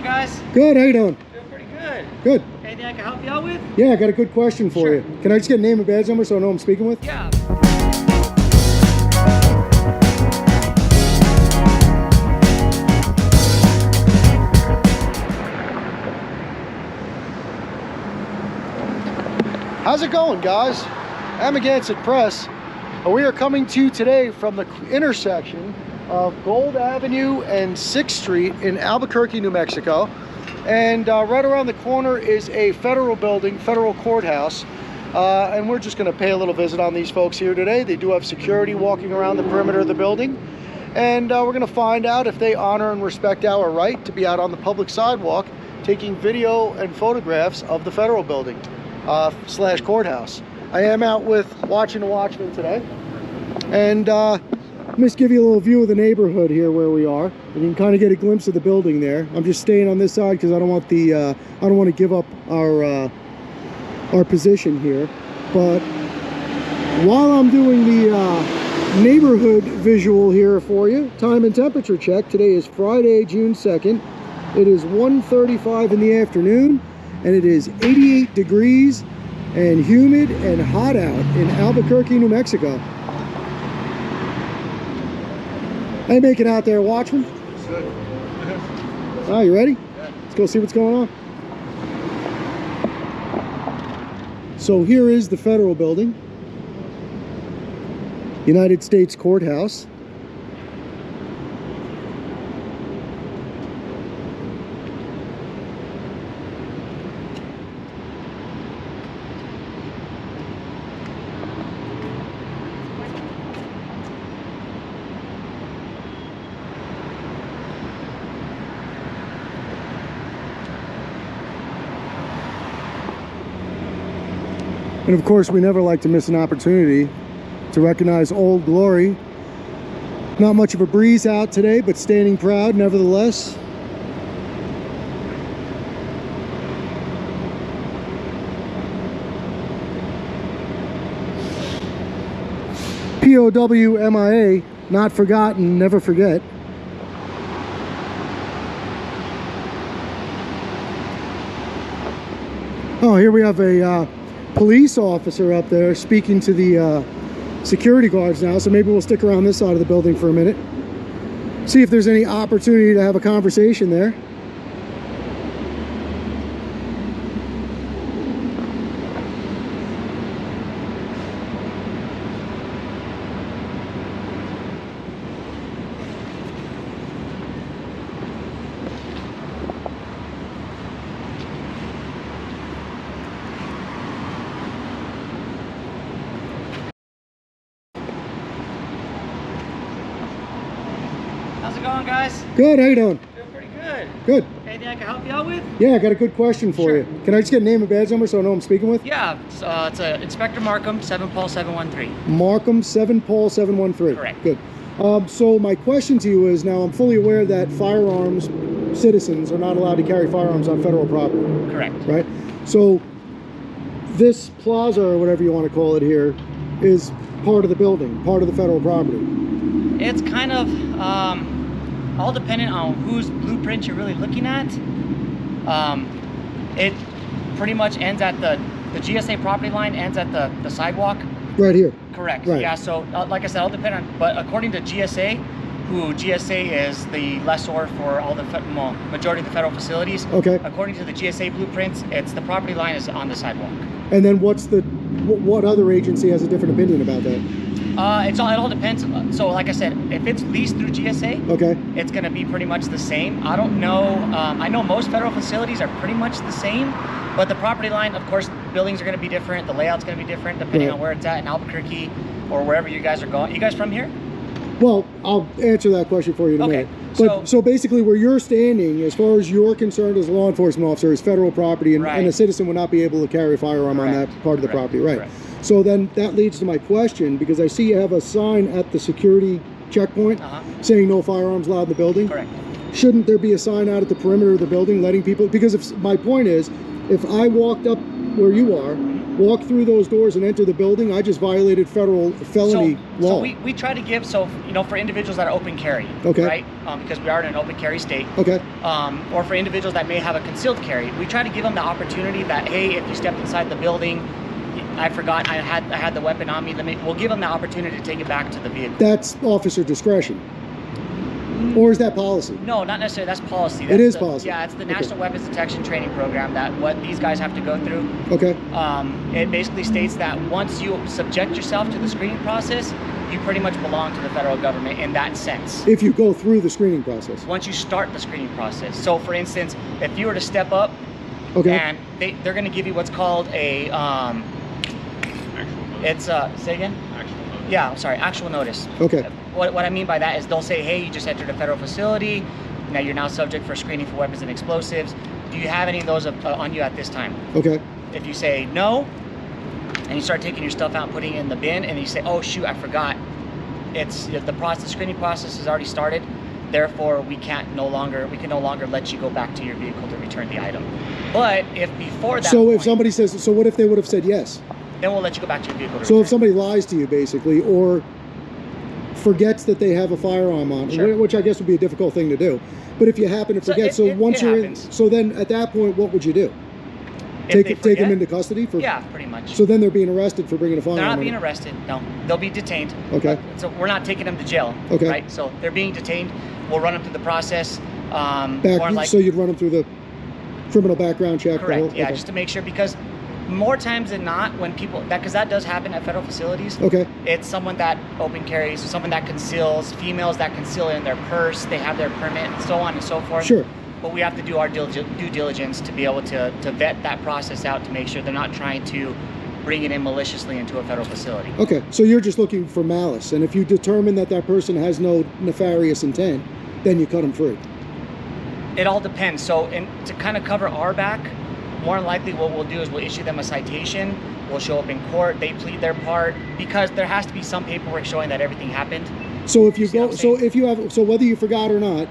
going, guys? Good, how you doing? Doing pretty good. Good. Anything I can help you out with? Yeah, I got a good question for Sure. you. Can I just get name and badge number so I know I'm speaking with? Yeah. How's it going, guys? Amagansett Press. We are coming to you today from the intersection of Gold Avenue and 6th Street in Albuquerque, New Mexico. And right around the corner is a federal building, federal courthouse. And we're just going to pay a little visit on these folks here today. They do have security walking around the perimeter of the building. And we're going to find out if they honor and respect our right to be out on the public sidewalk taking video and photographs of the federal building slash courthouse. I am out with Watching the Watchman today. And let me just give you a little view of the neighborhood here where we are. And you can kind of get a glimpse of the building there. I'm just staying on this side because I don't want to give up our position here. But while I'm doing the neighborhood visual here for you, time and temperature check. Today is Friday, June 2nd. It is 1:35 in the afternoon, and it is 88 degrees and humid and hot out in Albuquerque, New Mexico. How you making out there, Watchman? Good. Oh, you ready? Yeah. Let's go see what's going on. So here is the federal building, United States Courthouse. And of course, we never like to miss an opportunity to recognize Old Glory. Not much of a breeze out today, but standing proud nevertheless. POW MIA, not forgotten, never forget. Oh, here we have a police officer up there speaking to the security guards now, so maybe we'll stick around this side of the building for a minute, see if there's any opportunity to have a conversation there. How's it going, guys? Good, how you doing? Doing pretty good. Good. Anything I can help you out with? Yeah, I got a good question for Sure. you. Can I just get name and badge number so I know I'm speaking with? Yeah, it's Inspector Markham, 7 Paul 713. Markham, 7 Paul 713. Correct. Good. So my question to you is, now I'm fully aware that firearms citizens are not allowed to carry firearms on federal property. Correct. Right? So this plaza, or whatever you want to call it here, is part of the building, part of the federal property. It's kind of all dependent on whose blueprint you're really looking at. It pretty much ends at the GSA property line, ends at the sidewalk. Right here. Correct. Right. Yeah, so like I said, all depend on, but according to GSA, who GSA is the lessor for all the majority of the federal facilities. Okay. According to the GSA blueprints, it's the property line is on the sidewalk. And then what other agency has a different opinion about that? It all depends. So like I said, if it's leased through GSA, Okay. it's going to be pretty much the same. I don't know. I know most federal facilities are pretty much the same, but the property line, of course, buildings are going to be different. The layout's going to be different depending Right. on where it's at in Albuquerque or wherever you guys are going. You guys from here? Well, I'll answer that question for you in a Okay, minute. But so basically where you're standing, as far as you're concerned as a law enforcement officer, is federal property, and, Right. and a citizen would not be able to carry a firearm on that Correct. part of the Correct. property, right? Correct. So then that leads to my question, because I see you have a sign at the security checkpoint saying no firearms allowed in the building. Correct. Shouldn't there be a sign out at the perimeter of the building letting people, because if my point is, if I walked up where you are, walk through those doors and enter the building, I just violated federal felony law. So we try to give, for individuals that are open carry, okay, right? Because we are in an open carry state. Okay. Or for individuals that may have a concealed carry, we try to give them the opportunity that, hey, if you stepped inside the building, I forgot I had the weapon on me. We'll give them the opportunity to take it back to the vehicle. That's officer discretion. Or is that policy? No, not necessarily. That's policy. It is policy. Yeah, it's the National Weapons Detection Training Program that what these guys have to go through. Okay. It basically states that once you subject yourself to the screening process, you pretty much belong to the federal government in that sense. If you go through the screening process. Once you start the screening process. So, for instance, if you were to step up, okay, and they're going to give you what's called a say again? Yeah, sorry, actual notice. Okay. What I mean by that is they'll say, hey, you just entered a federal facility. Now you're now subject for screening for weapons and explosives. Do you have any of those on you at this time? Okay. If you say no, and you start taking your stuff out and putting it in the bin, and you say, oh shoot, I forgot. The screening process has already started. Therefore, we can no longer let you go back to your vehicle to return the item. But if before that So if somebody says, so what if they would have said yes? Then we'll let you go back to your vehicle. So if somebody lies to you, basically, or forgets that they have a firearm on, sure, which I guess would be a difficult thing to do. But if you happen to forget, once you're in, so then at that point, what would you do? Take them into custody? Yeah, pretty much. So then they're being arrested for bringing a firearm. They're not being arrested. No, they'll be detained. Okay. So we're not taking them to jail. Okay. Right. So they're being detained. We'll run them through the process. So you'd run them through the criminal background check. Correct. Yeah, just to make sure, because more times than not, when people because that does happen at federal facilities. Okay. It's someone that open carries, someone that conceals, females that conceal in their purse, they have their permit, so on and so forth. Sure. But we have to do our due diligence to be able to vet that process out to make sure they're not trying to bring it in maliciously into a federal facility. Okay, so you're just looking for malice, and if you determine that that person has no nefarious intent, then you cut them free. It all depends. So to kind of cover our back, more than likely what we'll do is we'll issue them a citation. We'll show up in court. They plead their part because there has to be some paperwork showing that everything happened. So if you go, so whether you forgot or not,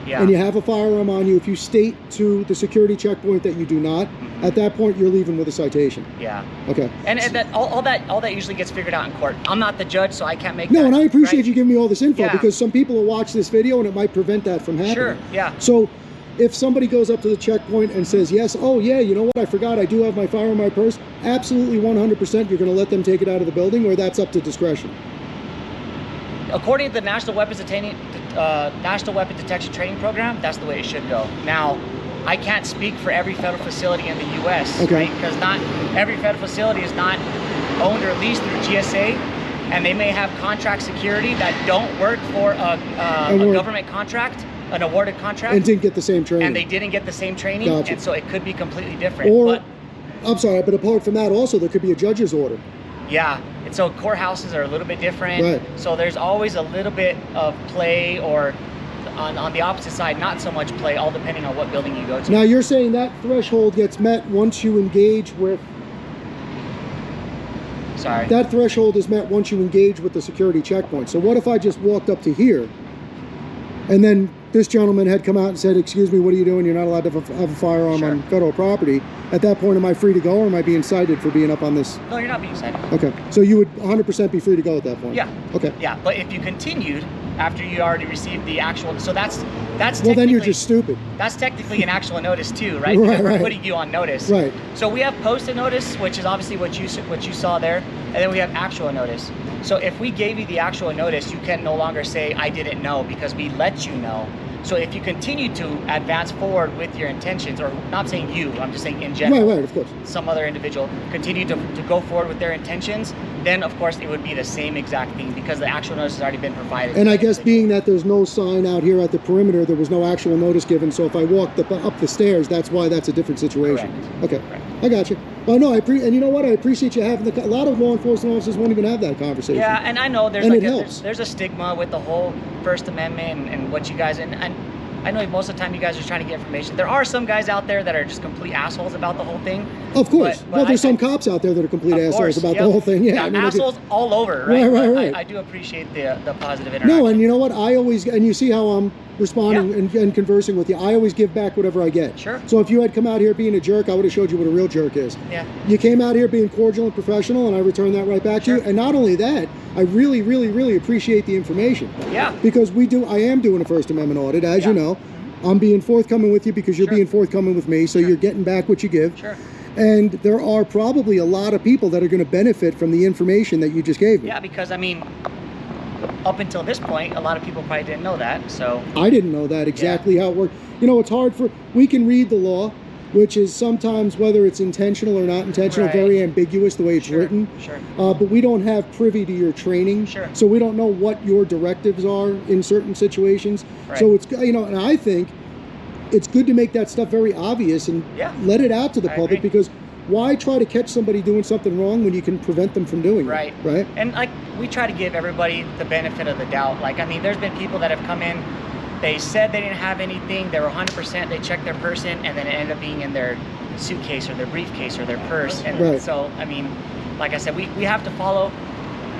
yeah, and you have a firearm on you, if you state to the security checkpoint that you do not, at that point you're leaving with a citation. Yeah. Okay. And that all that usually gets figured out in court. I'm not the judge, so I can't make. No, that, and I appreciate right? you giving me all this info, Yeah, because some people will watch this video and it might prevent that from happening. Sure. Yeah. So if somebody goes up to the checkpoint and says, yes, oh yeah, you know what, I forgot, I do have my firearm in my purse, absolutely 100% you're going to let them take it out of the building, or that's up to discretion? According to the National Weapons Detection Training Program, that's the way it should go. Now, I can't speak for every federal facility in the U.S., okay, right? Because not every federal facility is not owned or leased through GSA, and they may have contract security that don't work for a government contract, an awarded contract, and didn't get the same training. And they didn't get the same training, gotcha, and so it could be completely different. Or, I'm sorry, but apart from that, also there could be a judge's order. Yeah, and so courthouses are a little bit different. Right. So there's always a little bit of play, or on the opposite side, not so much play, all depending on what building you go to. Now you're saying that threshold gets met once you engage with... Sorry. That threshold is met once you engage with the security checkpoint. So what if I just walked up to here, and then this gentleman had come out and said, excuse me, what are you doing? You're not allowed to have a firearm on federal property. At that point, am I free to go, or am I being cited for being up on this? No, you're not being cited. Okay, so you would 100% be free to go at that point? Yeah. Okay. Yeah, but if you continued after you already received the actual, so that's well, then you're just stupid. That's technically an actual notice too, right? Right, because we're right, putting you on notice. Right. So we have posted notice, which is obviously what you saw there, and then we have actual notice. So if we gave you the actual notice, you can no longer say I didn't know, because we let you know. So if you continue to advance forward with your intentions, or not saying you, I'm just saying in general, right, of course, some other individual continue to go forward with their intentions, then of course it would be the same exact thing, because the actual notice has already been provided. And I guess being that there's no sign out here at the perimeter, there was no actual notice given, so if I walked up the stairs, that's why that's a different situation. Correct. Okay. Correct. I got you. Well, no, and you know what? I appreciate you having a lot of law enforcement officers won't even have that conversation. Yeah, and I know there's and like there's a stigma with the whole First Amendment and what you guys, and I know most of the time you guys are trying to get information. There are some guys out there that are just complete assholes about the whole thing. Of course. Well, there's some cops out there that are complete assholes about the whole thing. Yeah, I mean, assholes all over, right? Right. I do appreciate the positive interaction. No, and you know what? And you see how responding and conversing with you. I always give back whatever I get. Sure. So if you had come out here being a jerk, I would have showed you what a real jerk is. Yeah. You came out here being cordial and professional, and I returned that right back to you. And not only that, I really, really, really appreciate the information. Yeah. Because I am doing a First Amendment audit, as you know. I'm being forthcoming with you because you're being forthcoming with me, so you're getting back what you give. Sure. And there are probably a lot of people that are going to benefit from the information that you just gave me. Yeah, because I mean, up until this point, a lot of people probably didn't know that. So I didn't know that exactly how it worked. You know, it's hard we can read the law, which is sometimes, whether it's intentional or not intentional, very ambiguous the way it's written. Sure. But we don't have privy to your training. Sure. So we don't know what your directives are in certain situations. Right. So it's, you know, and I think it's good to make that stuff very obvious and let it out to the public, because why try to catch somebody doing something wrong when you can prevent them from doing it? Right. And like, we try to give everybody the benefit of the doubt. Like, I mean, there's been people that have come in, they said they didn't have anything, they were 100%, they checked their person, and then it ended up being in their suitcase or their briefcase or their purse. And so, I mean, like I said, we have to follow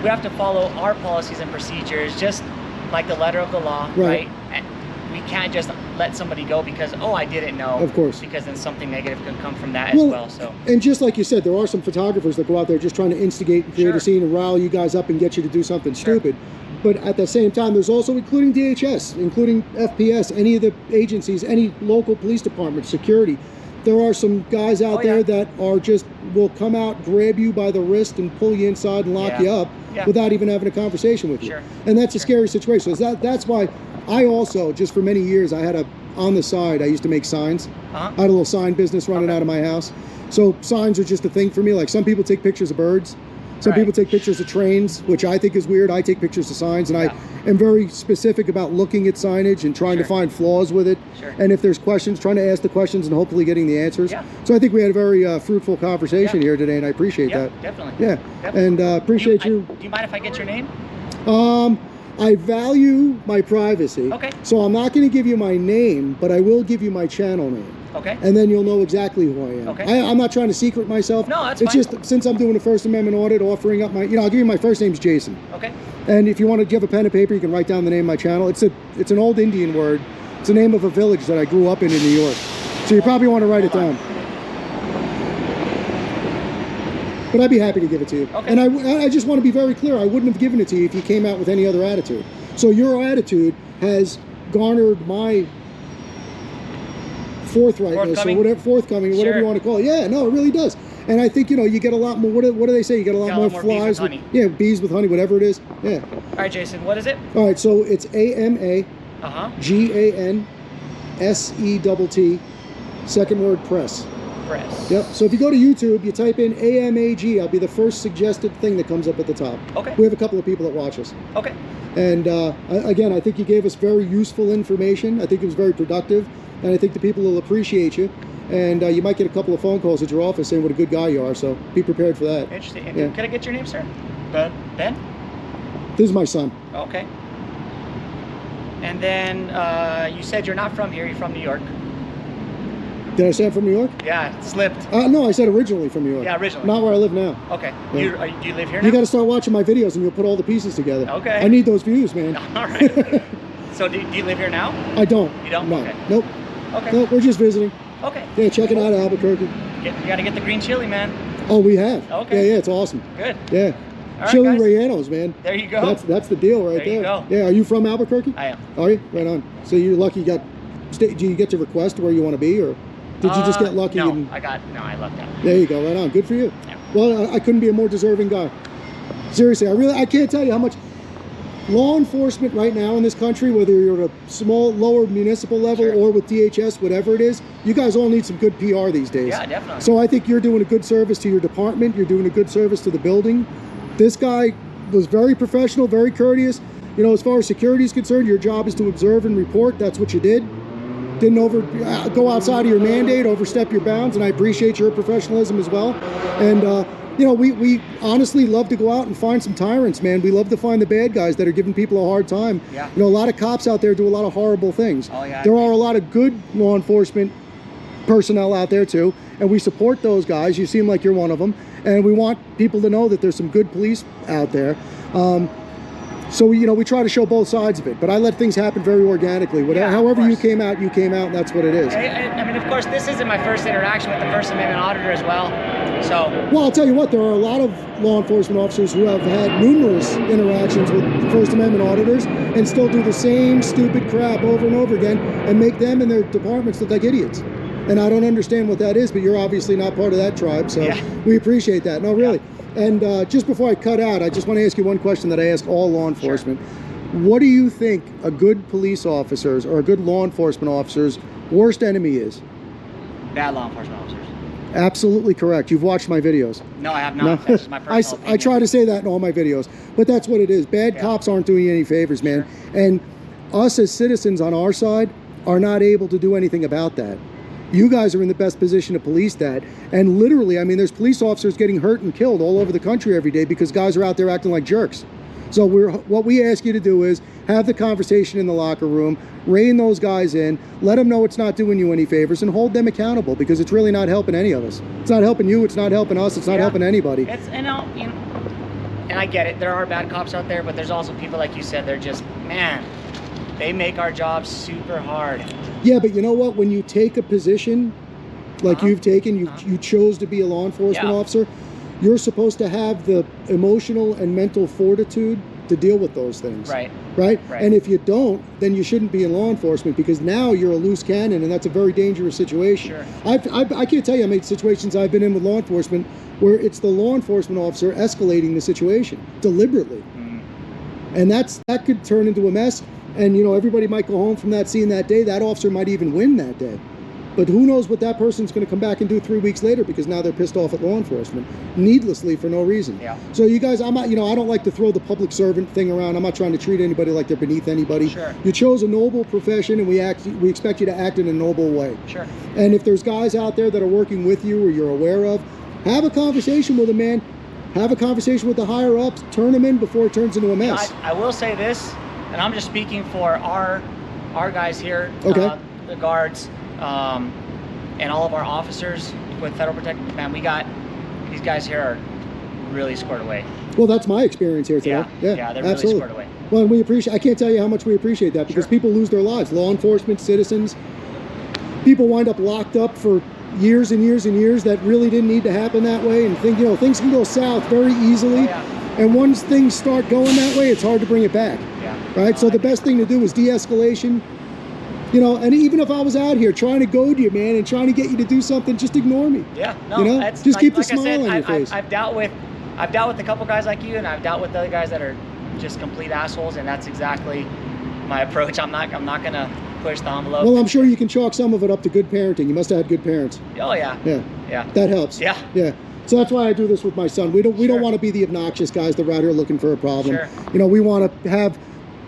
our policies and procedures, just like the letter of the law, right? And we can't just let somebody go because, oh, I didn't know. Of course. Because then something negative could come from that as well. So. And just like you said, there are some photographers that go out there just trying to instigate and create a scene and rile you guys up and get you to do something stupid. But at the same time, there's also, including DHS, including FPS, any of the agencies, any local police department, security, there are some guys out there that are just, will come out, grab you by the wrist and pull you inside and lock you up without even having a conversation with you. And that's a scary situation. So that's why I also, just for many years, I had on the side, I used to make signs. I had a little sign business running out of my house. So signs are just a thing for me. Like, some people take pictures of birds. Some people take pictures of trains, which I think is weird. I take pictures of signs, and I am very specific about looking at signage and trying to find flaws with it. And if there's questions, trying to ask the questions and hopefully getting the answers. So I think we had a very fruitful conversation here today, and I appreciate that. Definitely. And appreciate you. Do you mind if I get your name? I value my privacy. So I'm not going to give you my name, but I will give you my channel name. And then you'll know exactly who I am. I'm not trying to secret myself. No, that's fine. Just, since I'm doing a First Amendment audit, offering up my, you know, I'll give you my first name's Jason. And if you want to give a pen and paper, you can write down the name of my channel. It's an old Indian word. It's the name of a village that I grew up in New York. So you probably want to write it down. But I'd be happy to give it to you. And I just want to be very clear, I wouldn't have given it to you if you came out with any other attitude. So your attitude has garnered my forthrightness, or whatever, forthcoming, whatever you want to call it. Yeah, no, it really does. And I think, you know, you get a lot more, what do they say? You get a lot more flies with honey. Bees with honey, whatever it is. All right, Jason, what is it? All right, so it's AMAGANSETT, second word, press. Yep. So if you go to YouTube, you type in AMAG, I'll be the first suggested thing that comes up at the top. We have a couple of people that watch us. And again, I think you gave us very useful information. I think it was very productive, and I think the people will appreciate you. And you might get a couple of phone calls at your office saying what a good guy you are, so be prepared for that. Interesting. And can I get your name, sir? Ben? This is my son. Okay. And then you said you're not from here, you're from New York. Did I say I'm from New York? Yeah, it slipped. No, I said originally from New York. Yeah, originally. Not where I live now. Okay. Do you live here now? You got to start watching my videos and you'll put all the pieces together. Okay. I need those views, man. All right. So do you live here now? I don't. You don't? No. Okay. Nope. Okay. Nope, we're just visiting. Okay. Yeah, check it out, Albuquerque. You got to get the green chili, man. Oh, we have. Okay. Yeah, it's awesome. Good. Yeah. All right, chili guys. rellenos, man. There you go. That's the deal right there. There you go. Yeah, are you from Albuquerque? I am. Are you? Right on. So you're lucky you got, do you get to request where you want to be, or did you just get lucky? No, and, I lucked out. There you go, right on. Good for you. Yeah. Well, I couldn't be a more deserving guy. Seriously, I can't tell you how much law enforcement right now in this country, whether you're at a small, lower municipal level or with DHS, whatever it is, you guys all need some good PR these days. Yeah, definitely. So I think you're doing a good service to your department. You're doing a good service to the building. This guy was very professional, very courteous. You know, as far as security is concerned, your job is to observe and report. That's what you did. Didn't go outside of your mandate, overstep your bounds, and I appreciate your professionalism as well. And you know, we honestly love to go out and find some tyrants, man. We love to find the bad guys that are giving people a hard time. Yeah. You know, a lot of cops out there do a lot of horrible things. Oh, yeah. There are a lot of good law enforcement personnel out there too, and we support those guys. You seem like you're one of them, and we want people to know that there's some good police out there. So, you know, we try to show both sides of it, but I let things happen very organically. Yeah, however you came out, and that's what it is. I mean, of course, this isn't my first interaction with the First Amendment auditor as well. So, well, I'll tell you what, there are a lot of law enforcement officers who have had numerous interactions with First Amendment auditors and still do the same stupid crap over and over again and make them and their departments look like idiots. And I don't understand what that is, but you're obviously not part of that tribe, so we appreciate that. No, really. Yeah. And just before I cut out, I just want to ask you one question that I ask all law enforcement. Sure. What do you think a good police officer's or a good law enforcement officer's worst enemy is? Bad law enforcement officers. Absolutely correct. You've watched my videos. No, I have not. No. That's just my personal opinion. I try to say that in all my videos, but that's what it is. Bad cops aren't doing you any favors, man. Sure. And us as citizens on our side are not able to do anything about that. You guys are in the best position to police that. And literally, I mean, there's police officers getting hurt and killed all over the country every day because guys are out there acting like jerks. So what we ask you to do is have the conversation in the locker room, rein those guys in, let them know it's not doing you any favors, and hold them accountable, because it's really not helping any of us. It's not helping you, it's not helping us, it's not helping anybody. It's, and I get it, there are bad cops out there, but there's also people, like you said, they're just, man, they make our jobs super hard. Yeah, but you know what? When you take a position like you've taken, you chose to be a law enforcement officer, you're supposed to have the emotional and mental fortitude to deal with those things. Right. And if you don't, then you shouldn't be in law enforcement, because now you're a loose cannon, and that's a very dangerous situation. Sure. I can't tell you how many situations I've been in with law enforcement where it's the law enforcement officer escalating the situation deliberately. And that could turn into a mess. And, you know, everybody might go home from that scene that day. That officer might even win that day. But who knows what that person's going to come back and do 3 weeks later, because now they're pissed off at law enforcement needlessly for no reason. Yeah. So you guys, I'm not, you know, I don't like to throw the public servant thing around. I'm not trying to treat anybody like they're beneath anybody. Sure. You chose a noble profession, and we expect you to act in a noble way. Sure. And if there's guys out there that are working with you or you're aware of, have a conversation with them, man. Have a conversation with the higher ups. Turn them in before it turns into a mess. I will say this, and I'm just speaking for our guys here, the guards, and all of our officers with Federal Protective. Man, we got these guys here are really squared away. Well, that's my experience here today. Yeah, they're really squared away. Well, and we appreciate. I can't tell you how much we appreciate that, because people lose their lives. Law enforcement, citizens, people wind up locked up for years and years and years that really didn't need to happen that way. And things can go south very easily. And once things start going that way, it's hard to bring it back. Right? So the best thing to do is de-escalation. You know, and even if I was out here trying to goad you, man, and trying to get you to do something, just ignore me. Yeah, no, you know, just keep the smile on your face. I've dealt with a couple guys like you, and I've dealt with other guys that are just complete assholes, and that's exactly my approach. I'm not gonna push the envelope. Well, I'm sure you can chalk some of it up to good parenting. You must have had good parents. Oh yeah. Yeah. That helps. Yeah. So that's why I do this with my son. We don't want to be the obnoxious guys that are out here looking for a problem. You know, we want to have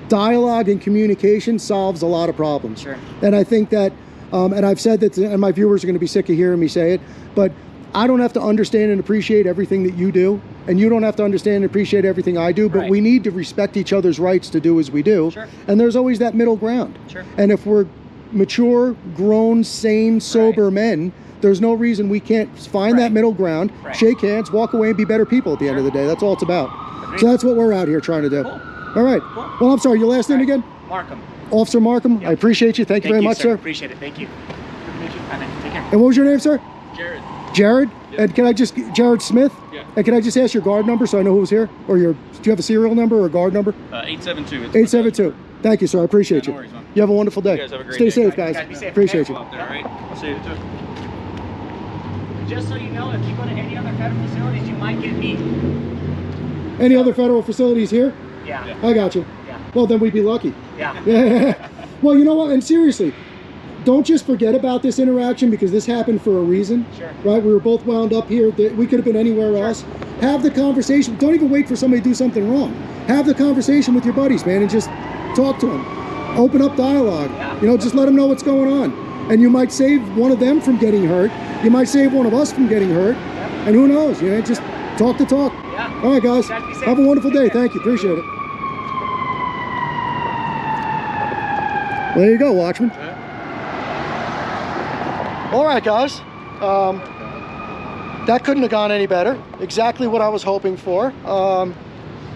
dialogue and communication solves a lot of problems. And I think that, and I've said that, and my viewers are going to be sick of hearing me say it, but I don't have to understand and appreciate everything that you do, and you don't have to understand and appreciate everything I do, but we need to respect each other's rights to do as we do. And there's always that middle ground. And if we're mature, grown, sane, sober men, there's no reason we can't find that middle ground, shake hands, walk away, and be better people at the end of the day. That's all it's about. So that's what we're out here trying to do. All right. Well, I'm sorry, your last name again? Markham. Officer Markham. I appreciate you. Thank you very much, sir. Appreciate it. Thank you. Take care. And what was your name, sir? Jared. Jared? And can I just, Jared Smith? Yeah. And can I just ask your guard number so I know who's here? Or do you have a serial number or a guard number? 872. 872. Thank you, sir. I appreciate you. No worries, man. You have a wonderful day. You guys have a great Stay day. safe, guys. Be safe. Appreciate you. Out there, all right? I'll see you too. Just so you know, if you go to any other federal facilities, you might get me. Any other federal facilities here? Yeah. I got you. Well, then we'd be lucky. Yeah. Well, you know what? And seriously, don't just forget about this interaction, because this happened for a reason. Right? We were both wound up here. We could have been anywhere else. Have the conversation. Don't even wait for somebody to do something wrong. Have the conversation with your buddies, man, and just talk to them. Open up dialogue. You know, just let them know what's going on. And you might save one of them from getting hurt. You might save one of us from getting hurt. And who knows? You know, just talk the talk. All right, guys. Have a wonderful day. Thank you. Appreciate it. There you go, Watchman. All right, guys. That couldn't have gone any better. Exactly what I was hoping for.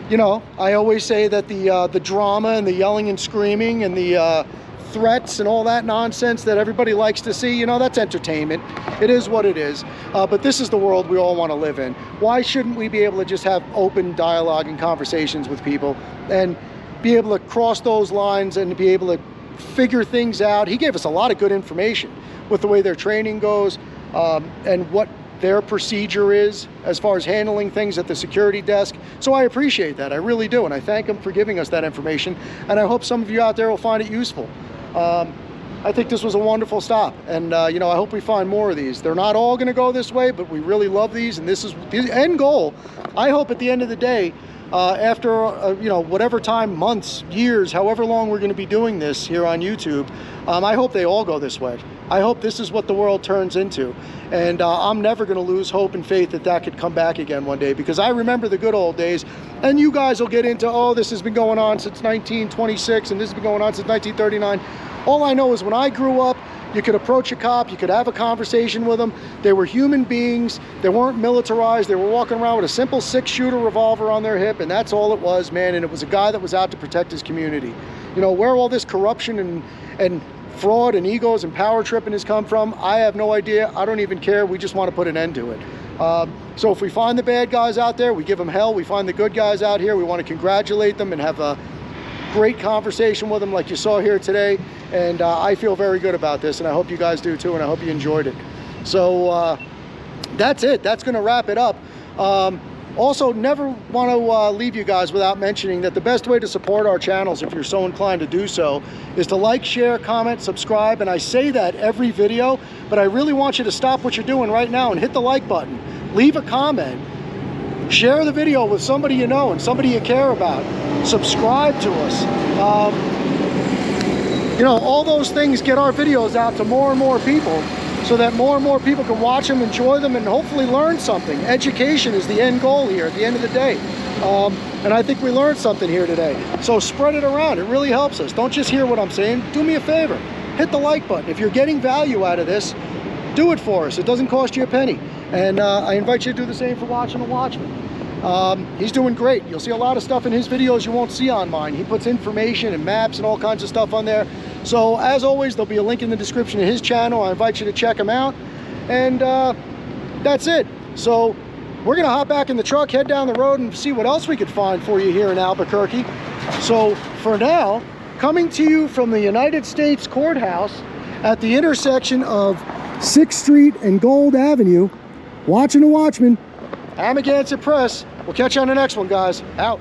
you know, I always say that the drama and the yelling and screaming and the threats and all that nonsense that everybody likes to see, you know, that's entertainment. It is what it is. But this is the world we all want to live in. Why shouldn't we be able to just have open dialogue and conversations with people and be able to cross those lines and be able to figure things out? He gave us a lot of good information with the way their training goes and what their procedure is as far as handling things at the security desk. So I appreciate that, I really do, and I thank him for giving us that information, and I hope some of you out there will find it useful. I think this was a wonderful stop, and you know, I hope we find more of these. They're not all going to go this way, but we really love these, and this is the end goal. I hope at the end of the day, after you know, whatever time, months, years, however long we're going to be doing this here on YouTube, I hope they all go this way. I hope this is what the world turns into, and I'm never going to lose hope and faith that that could come back again one day, because I remember the good old days, and you guys will get into, oh, this has been going on since 1926 and this has been going on since 1939. All I know is when I grew up, you could approach a cop, you could have a conversation with them. They were human beings, they weren't militarized, they were walking around with a simple 6-shooter revolver on their hip, and that's all it was, man, and it was a guy that was out to protect his community. You know, where all this corruption and fraud and egos and power tripping has come from, I have no idea. I don't even care. We just want to put an end to it. So if we find the bad guys out there, we give them hell. We find the good guys out here, we want to congratulate them and have a great conversation with them like you saw here today. And I feel very good about this, and I hope you guys do too, and I hope you enjoyed it. So that's it. That's going to wrap it up. Also, never want to leave you guys without mentioning that the best way to support our channels, if you're so inclined to do so, is to like, share, comment, subscribe. And I say that every video, but I really want you to stop what you're doing right now and hit the like button. Leave a comment. Share the video with somebody you know and somebody you care about. Subscribe to us. You know, all those things get our videos out to more and more people, so that more and more people can watch them, enjoy them, and hopefully learn something. Education is the end goal here at the end of the day. And I think we learned something here today. So spread it around. It really helps us. Don't just hear what I'm saying. Do me a favor. Hit the like button. If you're getting value out of this, do it for us. It doesn't cost you a penny. And I invite you to do the same for Watching the Watchman. He's doing great. You'll see a lot of stuff in his videos you won't see on mine. He puts information and maps and all kinds of stuff on there. So as always, there'll be a link in the description of his channel. I invite you to check him out. And that's it. So we're gonna hop back in the truck, head down the road, and see what else we could find for you here in Albuquerque. So for now, coming to you from the United States Courthouse at the intersection of 6th Street and Gold Avenue, Watching the Watchman, Amagansett Press. We'll catch you on the next one, guys. Out.